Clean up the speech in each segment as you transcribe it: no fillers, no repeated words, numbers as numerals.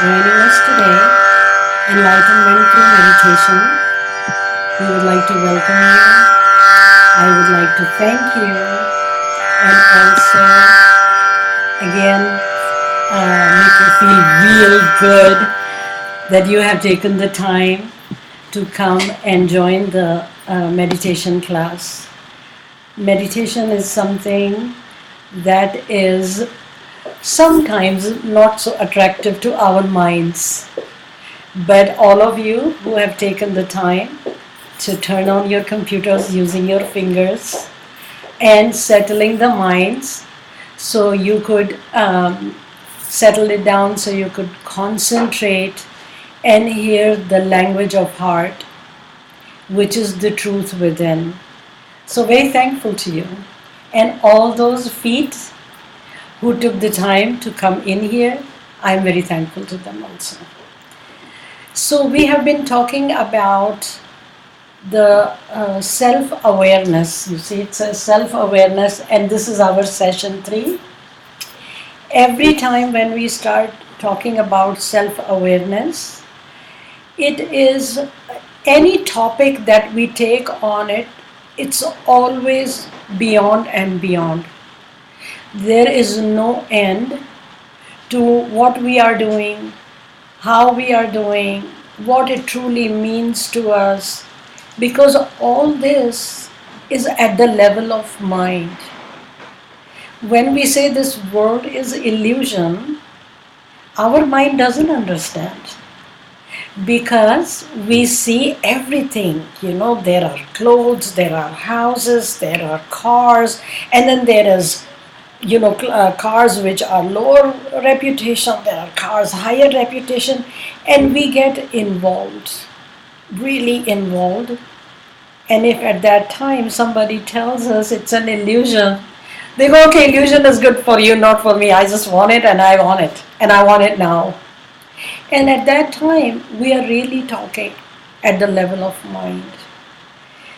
joining us today, Enlightenment through Meditation. We would like to welcome you. I would like to thank you and also again make you feel real good that you have taken the time to come and join the meditation class. Meditation is something that is sometimes not so attractive to our minds. But all of you who have taken the time to turn on your computers using your fingers and settling the minds so you could settle it down so you could concentrate and hear the language of heart, which is the truth within. So very thankful to you. And all those feet who took the time to come in here, I'm very thankful to them also. So we have been talking about the self-awareness. You see, it says self-awareness, and this is our session 3. Every time when we start talking about self-awareness, it is any topic that we take on it, it's always beyond and beyond. There is no end to what we are doing, how we are doing, what it truly means to us, because all this is at the level of mind. When we say this world is illusion, our mind doesn't understand. Because we see everything, there are clothes, there are houses, there are cars, and then there is, cars which are lower reputation, there are cars higher reputation, and we get involved, really involved. And if at that time somebody tells us it's an illusion, they go, okay, illusion is good for you, not for me. I just want it and I want it, and I want it now. And at that time, we are really talking at the level of mind.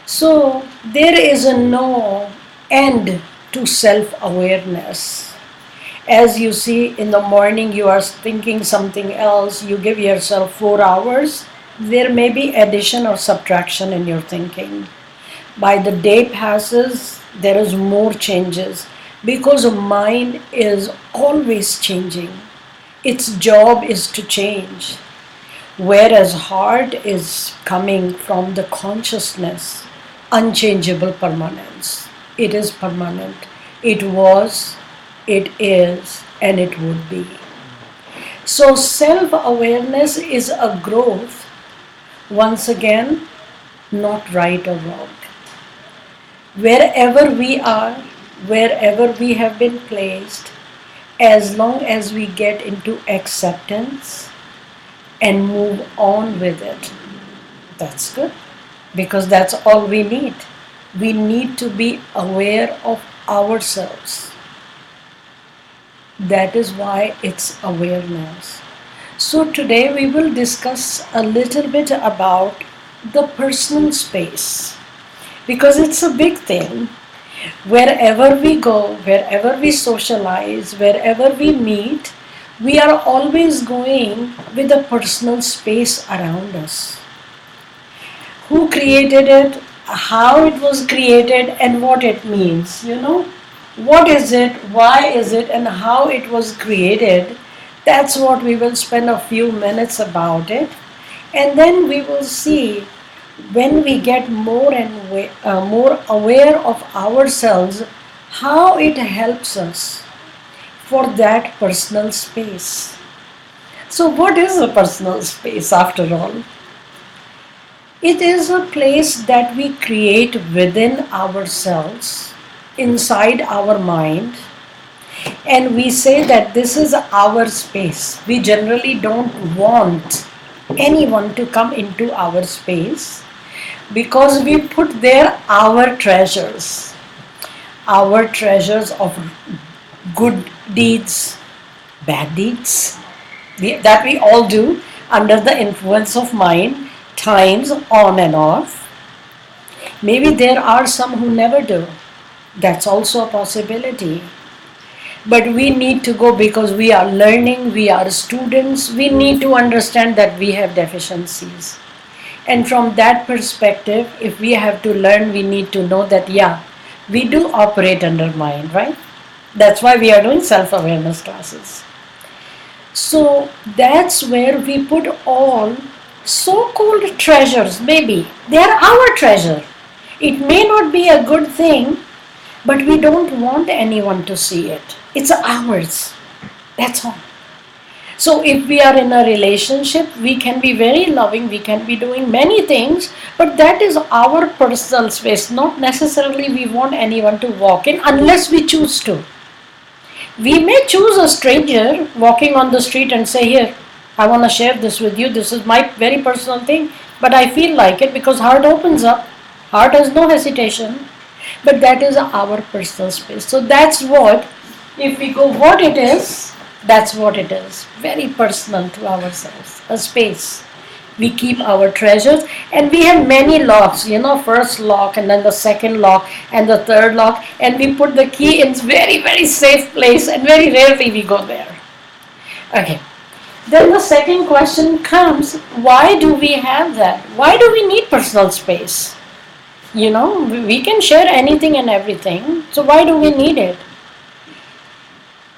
So there is no end to self-awareness. As you see, in the morning you are thinking something else, you give yourself 4 hours, there may be addition or subtraction in your thinking. By the day passes, there is more changes because mind is always changing. Its job is to change, whereas heart is coming from the consciousness, unchangeable permanence. It is permanent. It was, it is, and it would be. So self-awareness is a growth, once again, not right or wrong. Wherever we are, wherever we have been placed, as long as we get into acceptance and move on with it, that's good, because that's all we need. We need to be aware of ourselves. That is why it's awareness. So today we will discuss a little bit about the personal space, because it's a big thing. Wherever we go, wherever we socialize, wherever we meet, we are always going with a personal space around us. Who created it, how it was created, and what it means, What is it, why is it, and how it was created. That's what we will spend a few minutes about it. And then we will see, when we get more and more aware of ourselves, how it helps us for that personal space. So what is a personal space after all? It is a place that we create within ourselves, inside our mind, and we say that this is our space. We generally don't want anyone to come into our space, because we put there our treasures of good deeds, bad deeds, that we all do under the influence of mind, times on and off. Maybe there are some who never do. That's also a possibility. But we need to go because we are learning, we are students, we need to understand that we have deficiencies. And from that perspective, if we have to learn, we need to know that, yeah, we do operate under mind, right? That's why we are doing self awareness classes. So that's where we put all so called treasures, maybe. They are our treasure. It may not be a good thing, but we don't want anyone to see it. It's ours. That's all. So if we are in a relationship, we can be very loving, we can be doing many things, but that is our personal space. Not necessarily we want anyone to walk in unless we choose to. We may choose a stranger walking on the street and say, here, I want to share this with you. This is my very personal thing, but I feel like it because heart opens up. Heart has no hesitation. But that is our personal space. So that's what, if we go what it is, that's what it is. Very personal to ourselves. A space. We keep our treasures and we have many locks, first lock and then the second lock and the third lock, and we put the key in very, very safe place and very rarely we go there. Okay. Then the second question comes, why do we have that? Why do we need personal space? We can share anything and everything. So why do we need it?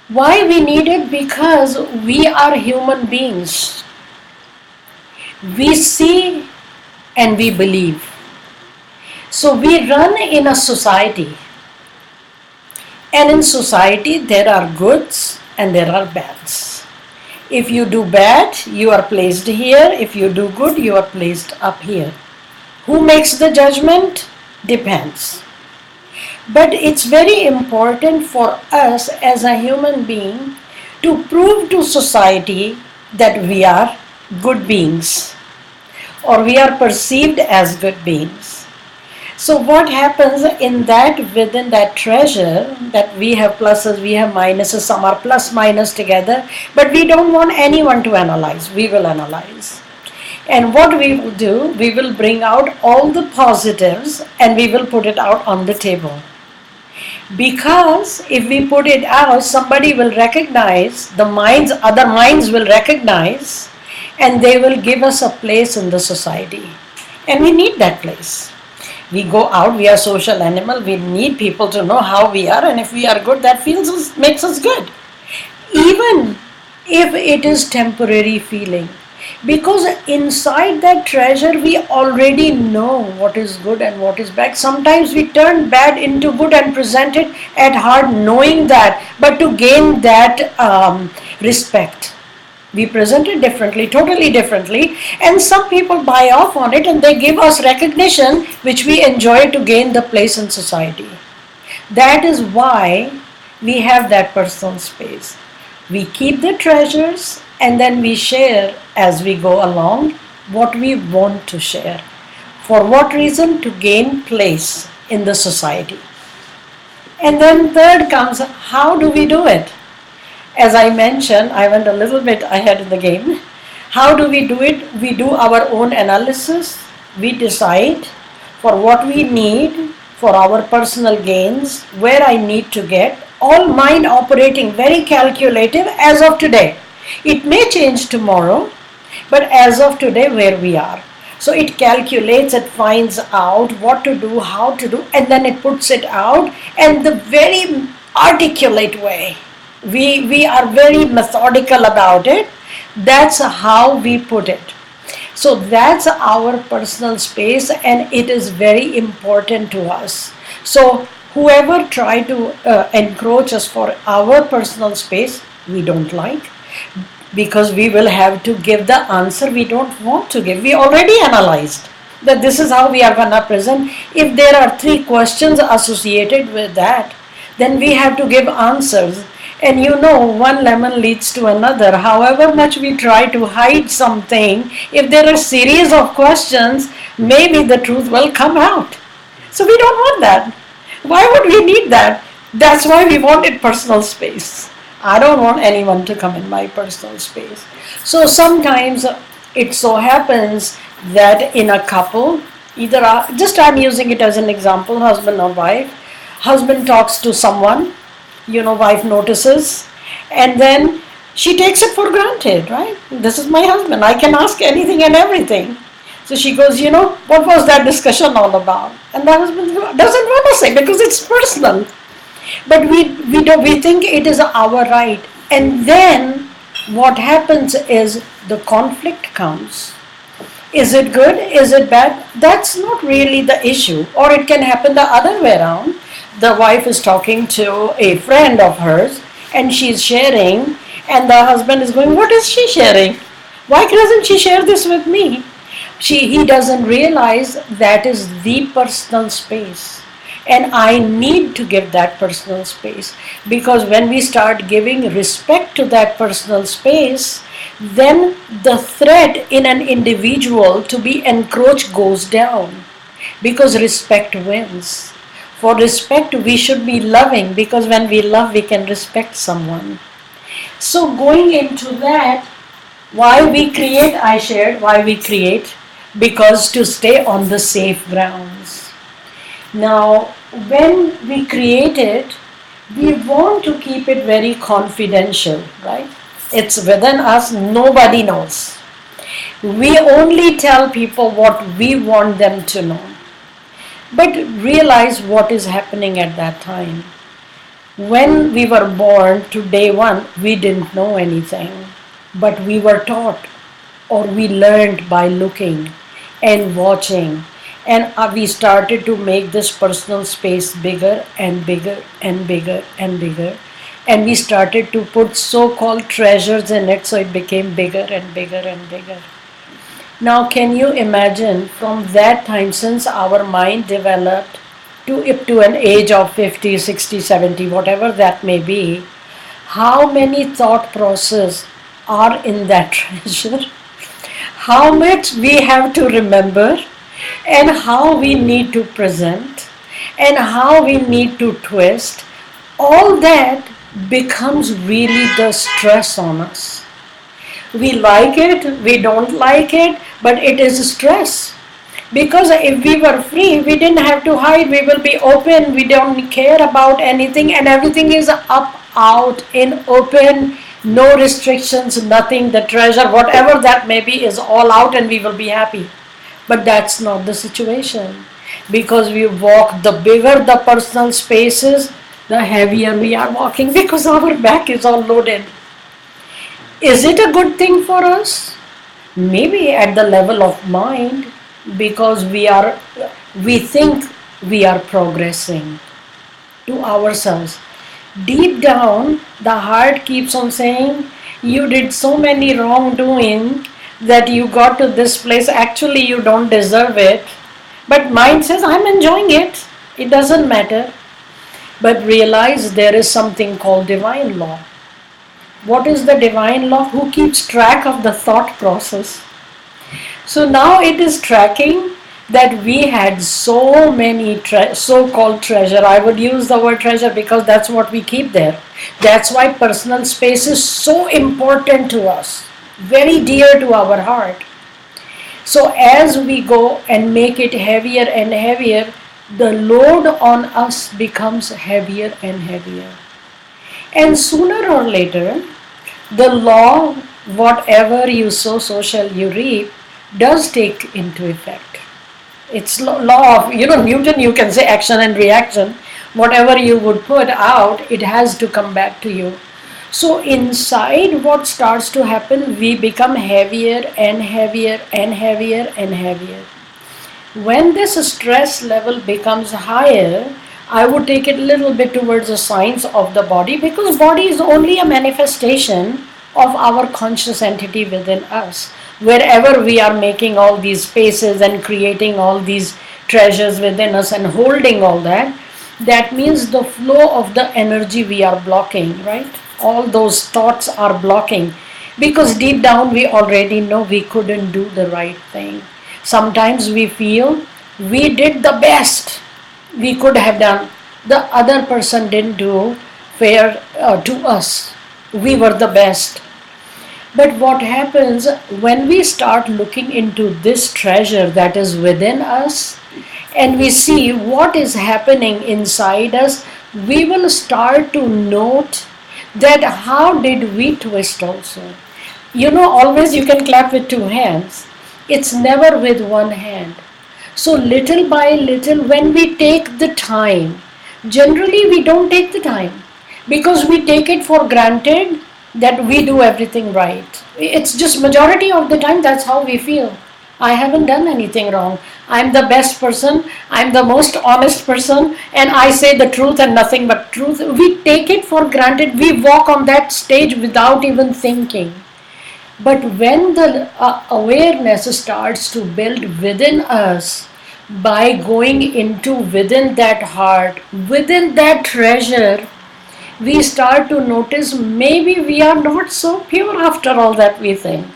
Why we need it? Because we are human beings. We see and we believe. So we run in a society. And in society there are goods and there are bads. If you do bad, you are placed here. If you do good, you are placed up here. Who makes the judgment? Depends. But it's very important for us as a human being to prove to society that we are good beings or we are perceived as good beings. So what happens in that, within that treasure, that we have pluses, we have minuses, some are plus minus together, but we don't want anyone to analyze. We will analyze. And what we will do, we will bring out all the positives and we will put it out on the table. Because if we put it out, somebody will recognize, other minds will recognize, and they will give us a place in the society. And we need that place. We go out, we are social animal, we need people to know how we are, and if we are good, that makes us good. Even if it is temporary feeling. Because inside that treasure, we already know what is good and what is bad. Sometimes we turn bad into good and present it at heart knowing that, but to gain that respect. We present it differently, totally differently, and some people buy off on it and they give us recognition which we enjoy to gain the place in society. That is why we have that personal space. We keep the treasures and then we share as we go along what we want to share. For what reason? To gain place in the society. And then third comes, how do we do it? As I mentioned, I went a little bit ahead in the game. How do we do it? We do our own analysis. We decide for what we need, for our personal gains, where I need to get, all mind operating, very calculative as of today. It may change tomorrow, but as of today, where we are. So it calculates, it finds out what to do, how to do, and then it puts it out in the very articulate way. We are very methodical about it. That's how we put it. So that's our personal space, and it is very important to us. So whoever try to encroach us for our personal space, we don't like, because we will have to give the answer we don't want to give. We already analyzed that this is how we are going to present. If there are 3 questions associated with that, then we have to give answers. And one lemon leads to another. However much we try to hide something, if there are a series of questions, maybe the truth will come out. So we don't want that. Why would we need that? That's why we wanted personal space. I don't want anyone to come in my personal space. So sometimes it so happens that in a couple, just I'm using it as an example, husband or wife, husband talks to someone, wife notices, and then she takes it for granted, right? This is my husband, I can ask anything and everything. So she goes, what was that discussion all about? And the husband doesn't want to say because it's personal. But we think it is our right. And then what happens is the conflict comes. Is it good? Is it bad? That's not really the issue. Or it can happen the other way around. The wife is talking to a friend of hers and she's sharing, and the husband is going, what is she sharing? Why doesn't she share this with me? He doesn't realize that is the personal space. And I need to give that personal space, because when we start giving respect to that personal space, then the threat in an individual to be encroached goes down, because respect wins. For respect, we should be loving, because when we love, we can respect someone. So going into that, why we create, I shared why we create, because to stay on the safe grounds. Now, when we create it, we want to keep it very confidential, right? It's within us, nobody knows. We only tell people what we want them to know. But realize what is happening at that time. When we were born to day one, we didn't know anything, but we were taught, or we learned by looking and watching. And we started to make this personal space bigger and bigger and bigger and bigger. And we started to put so-called treasures in it, so it became bigger and bigger and bigger. Now, can you imagine from that time, since our mind developed to an age of 50, 60, 70, whatever that may be, how many thought processes are in that treasure? How much we have to remember, and how we need to present, and how we need to twist, all that becomes really the stress on us. We like it, we don't like it, but it is stress. Because if we were free, we didn't have to hide, we will be open, we don't care about anything, and everything is up, out, in open, no restrictions, nothing, the treasure, whatever that may be, is all out, and we will be happy. But that's not the situation, because we walk, the bigger the personal spaces, the heavier we are walking, because our back is all loaded. Is it a good thing for us? Maybe at the level of mind, because we think we are progressing to ourselves. Deep down, the heart keeps on saying, you did so many wrongdoing that you got to this place. Actually, you don't deserve it. But mind says, I'm enjoying it. It doesn't matter. But realize there is something called divine law. What is the divine law? Who keeps track of the thought process? So now it is tracking that we had so many so-called treasure. I would use the word treasure because that's what we keep there. That's why personal space is so important to us, very dear to our heart. So as we go and make it heavier and heavier, the load on us becomes heavier and heavier. And sooner or later, the law, whatever you sow, so shall you reap, does take into effect. It's law of, Newton, you can say action and reaction. Whatever you would put out, it has to come back to you. So inside, what starts to happen, we become heavier and heavier and heavier and heavier. When this stress level becomes higher, I would take it a little bit towards the science of the body, because body is only a manifestation of our conscious entity within us. Wherever we are making all these spaces and creating all these treasures within us and holding all that, that means the flow of the energy we are blocking, right? All those thoughts are blocking, because deep down we already know we couldn't do the right thing. Sometimes we feel we did the best we could have done. The other person didn't do fair to us. We were the best. But what happens when we start looking into this treasure that is within us, and we see what is happening inside us, we will start to note that how did we twist also. Always you can clap with two hands. It's never with one hand. So little by little, when we take the time, generally we don't take the time because we take it for granted that we do everything right. It's just majority of the time that's how we feel. I haven't done anything wrong. I'm the best person. I'm the most honest person, and I say the truth and nothing but truth. We take it for granted. We walk on that stage without even thinking. But when the awareness starts to build within us by going into within that heart, within that treasure, we start to notice maybe we are not so pure after all that we think.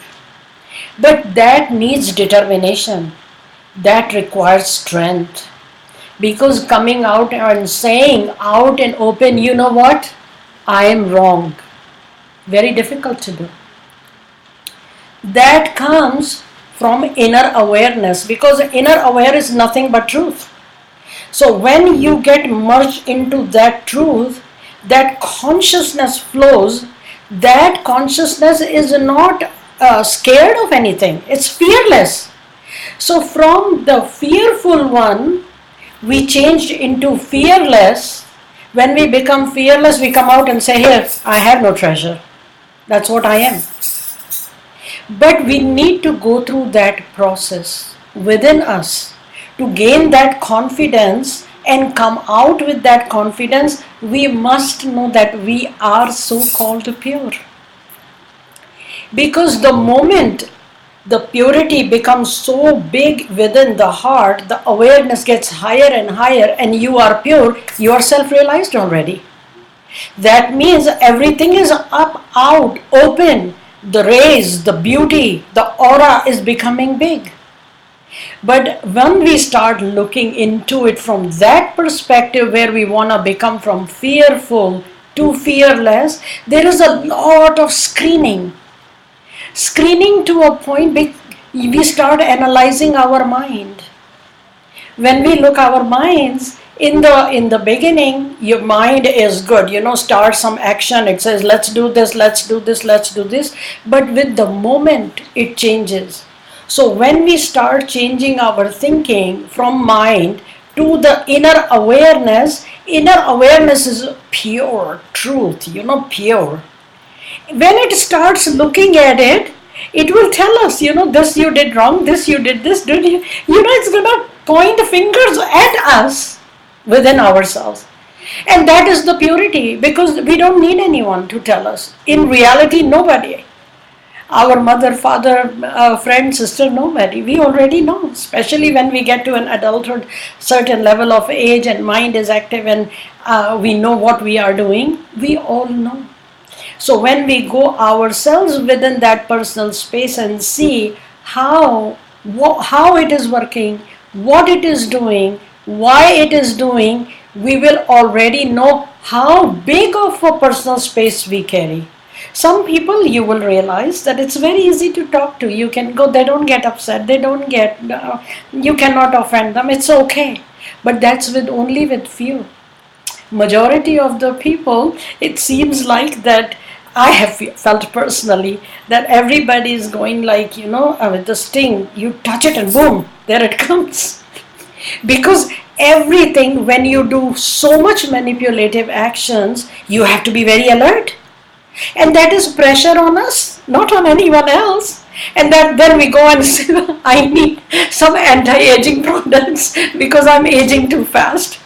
But that needs determination. That requires strength. Because coming out and saying out and open, you know what? I am wrong. Very difficult to do. That comes from inner awareness, because inner awareness is nothing but truth. So when you get merged into that truth, that consciousness flows. That consciousness is not scared of anything. It's fearless. So from the fearful one, we changed into fearless. When we become fearless, we come out and say, here, I have no treasure. That's what I am. But we need to go through that process within us to gain that confidence and come out with that confidence. We must know that we are so-called pure. Because the moment the purity becomes so big within the heart, the awareness gets higher and higher, and you are pure, you are self-realized already. That means everything is up, out, open. The rays, the beauty, the aura is becoming big. But when we start looking into it from that perspective, where we want to become from fearful to fearless, there is a lot of screening. Screening to a point we start analyzing our mind. When we look our minds, in the beginning, your mind is good. Start some action. It says, let's do this, let's do this, let's do this. But with the moment, it changes. So when we start changing our thinking from mind to the inner awareness is pure truth, pure. When it starts looking at it, it will tell us, this you did wrong, this you did this, did you? It's going to point fingers at us within ourselves. And that is the purity, because we don't need anyone to tell us. In reality, nobody. Our mother, father, friend, sister, nobody. We already know, especially when we get to an adulthood, certain level of age and mind is active and we know what we are doing. We all know. So when we go ourselves within that personal space and see how it is working, what it is doing, why it is doing, we will already know how big of a personal space we carry. Some people, you will realize that it's very easy to talk to. You can go, they don't get upset, you cannot offend them, it's okay. But that's only with few. Majority of the people, it seems like that I have felt personally that everybody is going like, with the sting, you touch it and boom, there it comes. Because everything, when you do so much manipulative actions, you have to be very alert. And that is pressure on us, not on anyone else. And then we go and say, I need some anti-aging products because I'm aging too fast.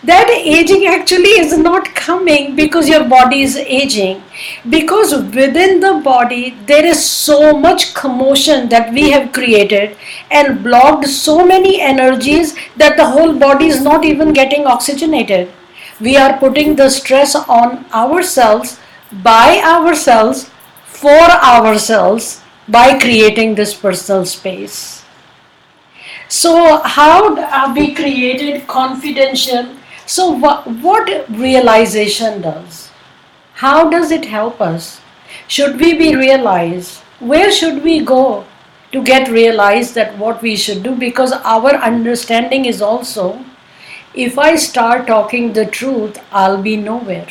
That aging actually is not coming because your body is aging. Because within the body, there is so much commotion that we have created and blocked so many energies that the whole body is not even getting oxygenated. We are putting the stress on ourselves, by ourselves, for ourselves, by creating this personal space. So how have we created confidential? So what realization does? How does it help us? Should we be realized? Where should we go to get realized that what we should do? Because our understanding is also If I start talking the truth, I'll be nowhere.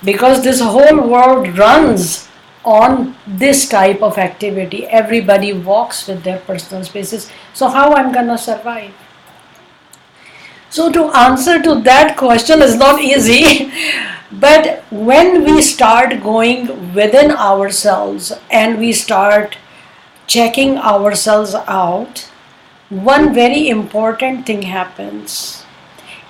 Because this whole world runs on this type of activity. Everybody walks with their personal spaces. So how I'm gonna survive? So to answer to that question is not easy. But when we start going within ourselves and we start checking ourselves out, one very important thing happens.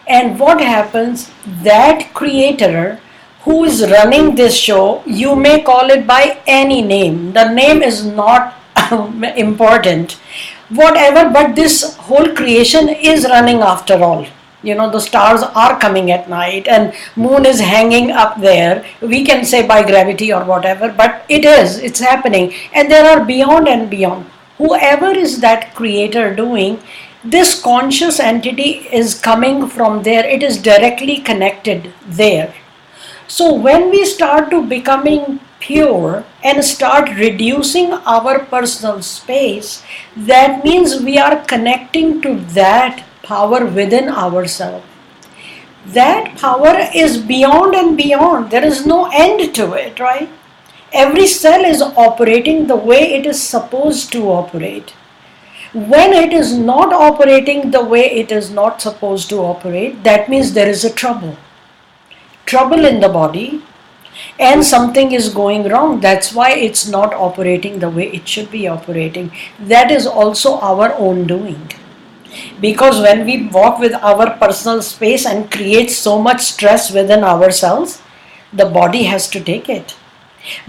And what happens, that creator who is running this show, you may call it by any name. The name is not important. Whatever, but this whole creation is running after all. You know, the stars are coming at night and moon is hanging up there. We can say by gravity or whatever, but it's happening. And there are beyond and beyond. Whoever is that creator doing, this conscious entity is coming from there. It is directly connected there. So when we start to becoming pure and start reducing our personal space, that means we are connecting to that power within ourselves. That power is beyond and beyond. There is no end to it, right? Every cell is operating the way it is supposed to operate. When it is not operating the way it is not supposed to operate, that means there is a trouble in the body, and something is going wrong. That's why it's not operating the way it should be operating. That is also our own doing. Because when we walk with our personal space and create so much stress within ourselves, the body has to take it.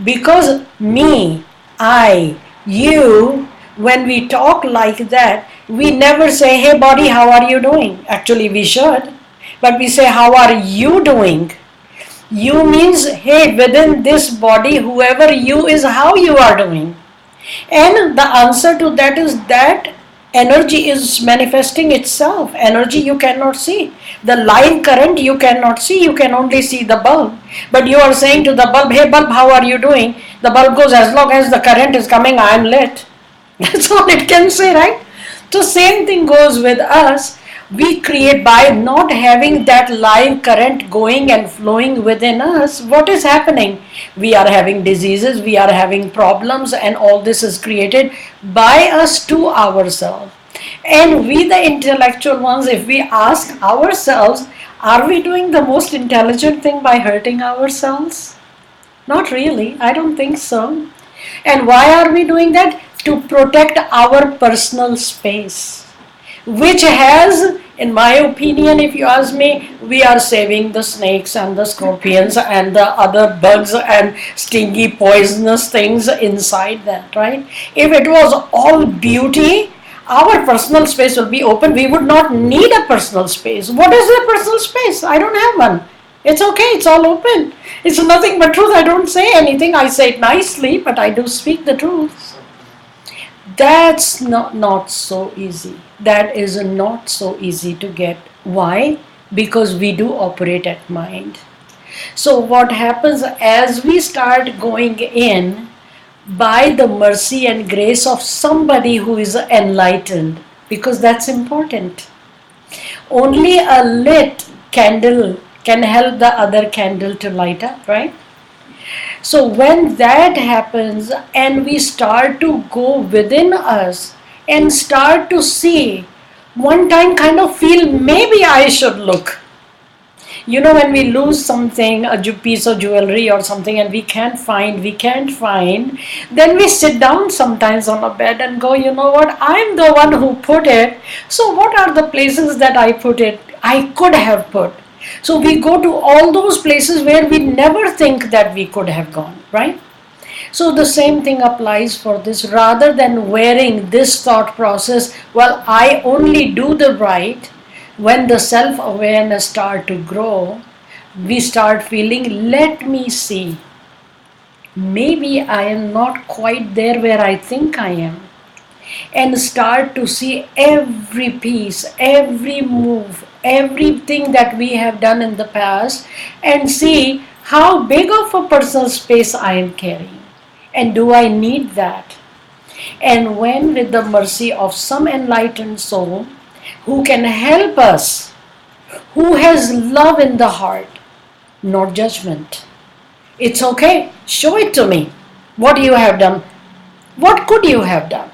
Because me, I, you, when we talk like that, we never say, hey body, how are you doing? Actually, we should. But we say, how are you doing? You means, hey, within this body, whoever you is, how you are doing. And the answer to that is that energy is manifesting itself. Energy you cannot see. The live current you cannot see. You can only see the bulb. But you are saying to the bulb, hey bulb, how are you doing? The bulb goes, as long as the current is coming, I am lit. That's all it can say, right? So same thing goes with us. We create, by not having that live current going and flowing within us, what is happening? We are having diseases, we are having problems, and all this is created by us to ourselves. And we, the intellectual ones, if we ask ourselves, are we doing the most intelligent thing by hurting ourselves? Not really, I don't think so. And why are we doing that? To protect our personal space, which has, in my opinion, if you ask me, we are saving the snakes and the scorpions and the other bugs and stingy poisonous things inside that, right? If it was all beauty, our personal space will be open. We would not need a personal space. What is a personal space? I don't have one. It's okay, it's all open. It's nothing but truth. I don't say anything. I say it nicely, but I do speak the truth. That's not so easy. That is not so easy to get. Why? Because we do operate at mind. So what happens as we start going in by the mercy and grace of somebody who is enlightened, because that's important. Only a lit candle can help the other candle to light up, right? So when that happens and we start to go within us and start to see, one time kind of feel maybe I should look. You know, when we lose something, a piece of jewelry or something, and we can't find, then we sit down sometimes on a bed and go, you know what, I'm the one who put it. So what are the places that I put it, I could have put? So we go to all those places where we never think that we could have gone, right? So the same thing applies for this. Rather than wearing this thought process, well, I only do the right, when the self-awareness start to grow, we start feeling, let me see. Maybe I am not quite there where I think I am. And start to see every piece, every move, everything that we have done in the past, and see how big of a personal space I am carrying. And do I need that? And when, with the mercy of some enlightened soul who can help us who has love in the heart, not judgment. It's okay, show it to me. What you have done? What could you have done?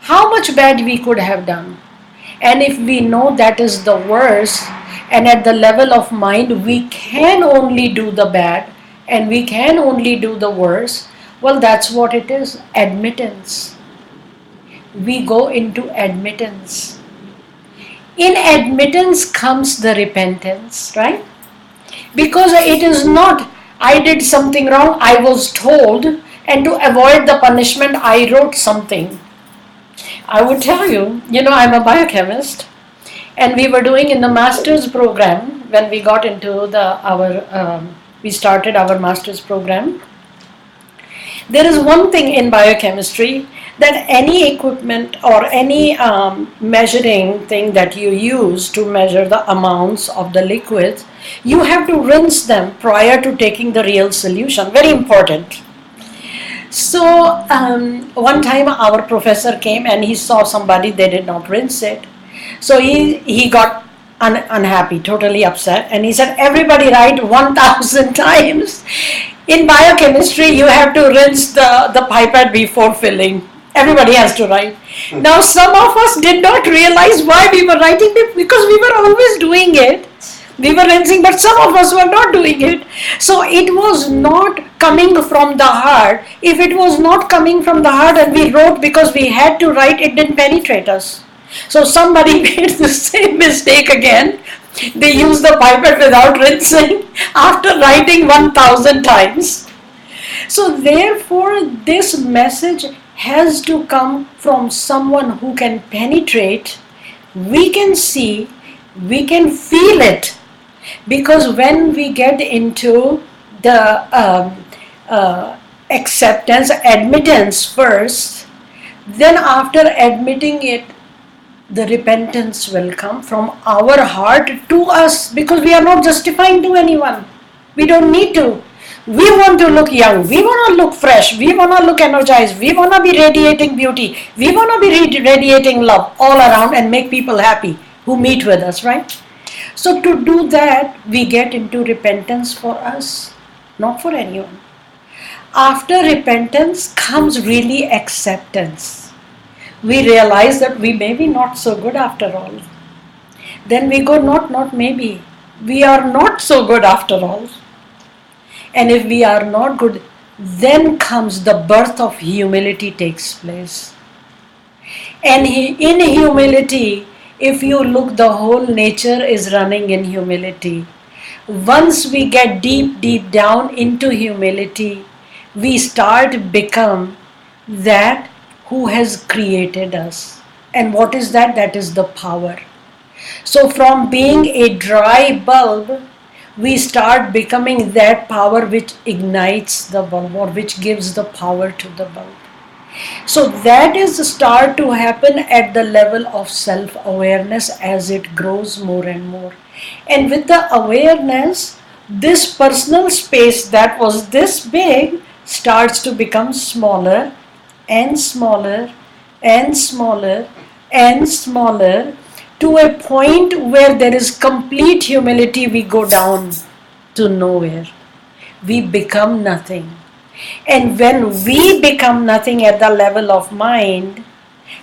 How much bad we could have done? And if we know that is the worst, and at the level of mind we can only do the bad and we can only do the worst, well, that's what it is, admittance. We go into admittance. In admittance comes the repentance, right? Because it is not, I did something wrong, I was told, and to avoid the punishment, I wrote something. I would tell you, I'm a biochemist, and we were doing in the master's program when we got into we started our master's program. There is one thing in biochemistry that any equipment or any measuring thing that you use to measure the amounts of the liquids, you have to rinse them prior to taking the real solution. Very important. So one time our professor came and he saw somebody, they did not rinse it. So he got unhappy, totally upset, and he said, everybody write 1,000 times. In biochemistry, you have to rinse the pipette before filling. Everybody has to write. Now, some of us did not realize why we were writing it, because we were always doing it. We were rinsing, but some of us were not doing it. So it was not coming from the heart. If it was not coming from the heart and we wrote because we had to write, it didn't penetrate us. So somebody made the same mistake again. They used the pipette without rinsing after writing 1,000 times. So therefore, this message has to come from someone who can penetrate. We can see, we can feel it. Because when we get into the acceptance, admittance first, then after admitting it, the repentance will come from our heart to us, because we are not justifying to anyone. We don't need to. We want to look young, we want to look fresh, we want to look energized, we want to be radiating beauty, we want to be radiating love all around and make people happy who meet with us, right? So to do that, we get into repentance for us, not for anyone. After repentance comes really acceptance. We realize that we may be not so good after all. Then we go, not maybe. We are not so good after all. And if we are not good, then comes the birth of humility takes place. And in humility, if you look, the whole nature is running in humility. Once we get deep down into humility, we start become that who has created us. And what is that? That is the power. So from being a dry bulb, we start becoming that power which ignites the bulb, or which gives the power to the bulb. So that is the start to happen at the level of self-awareness as it grows more and more. And with the awareness, this personal space that was this big starts to become smaller and smaller and smaller and smaller, to a point where there is complete humility. We go down to nowhere. We become nothing. And when we become nothing at the level of mind,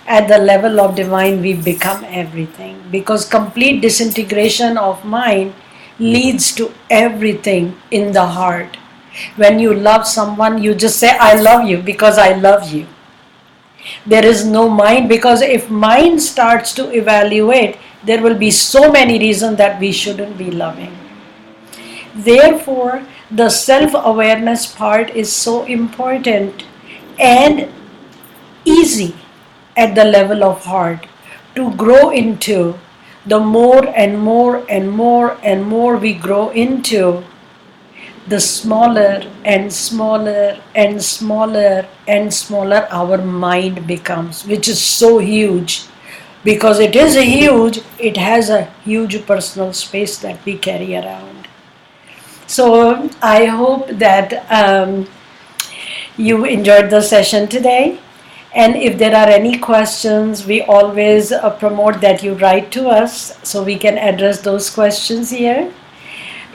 at the level of divine, we become everything. Because complete disintegration of mind leads to everything in the heart. When you love someone, you just say, I love you because I love you. There is no mind, because if mind starts to evaluate, there will be so many reasons that we shouldn't be loving. Therefore, the self-awareness part is so important and easy at the level of heart to grow into. The more and more and more and more we grow into, the smaller and smaller and smaller and smaller our mind becomes, which is so huge. Because it is huge, it has a huge personal space that we carry around. So I hope that you enjoyed the session today. And if there are any questions, we always promote that you write to us so we can address those questions here.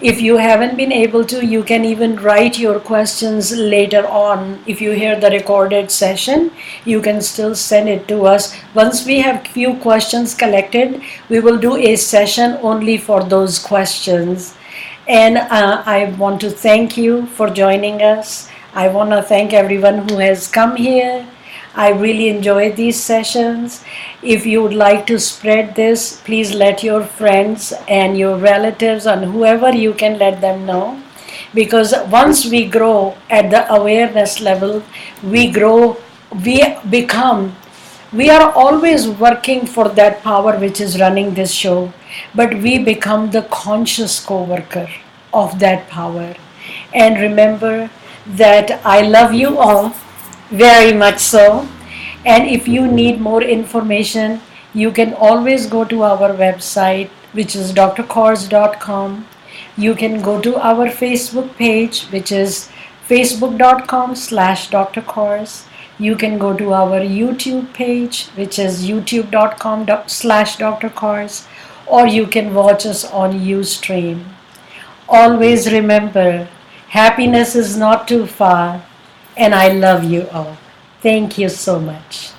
If you haven't been able to, you can even write your questions later on. If you hear the recorded session, you can still send it to us. Once we have few questions collected, we will do a session only for those questions. And I want to thank you for joining us. I want to thank everyone who has come here. I really enjoy these sessions. If you would like to spread this, please let your friends and your relatives and whoever you can let them know. Because once we grow at the awareness level, we grow, we become, we are always working for that power which is running this show, but we become the conscious co-worker of that power. And remember that I love you all very much so. And if you need more information, you can always go to our website, which is drkors.com. You can go to our Facebook page, which is facebook.com/drkors. You can go to our YouTube page, which is youtube.com/drkors, or you can watch us on Ustream. Always remember, happiness is not too far, and I love you all. Thank you so much.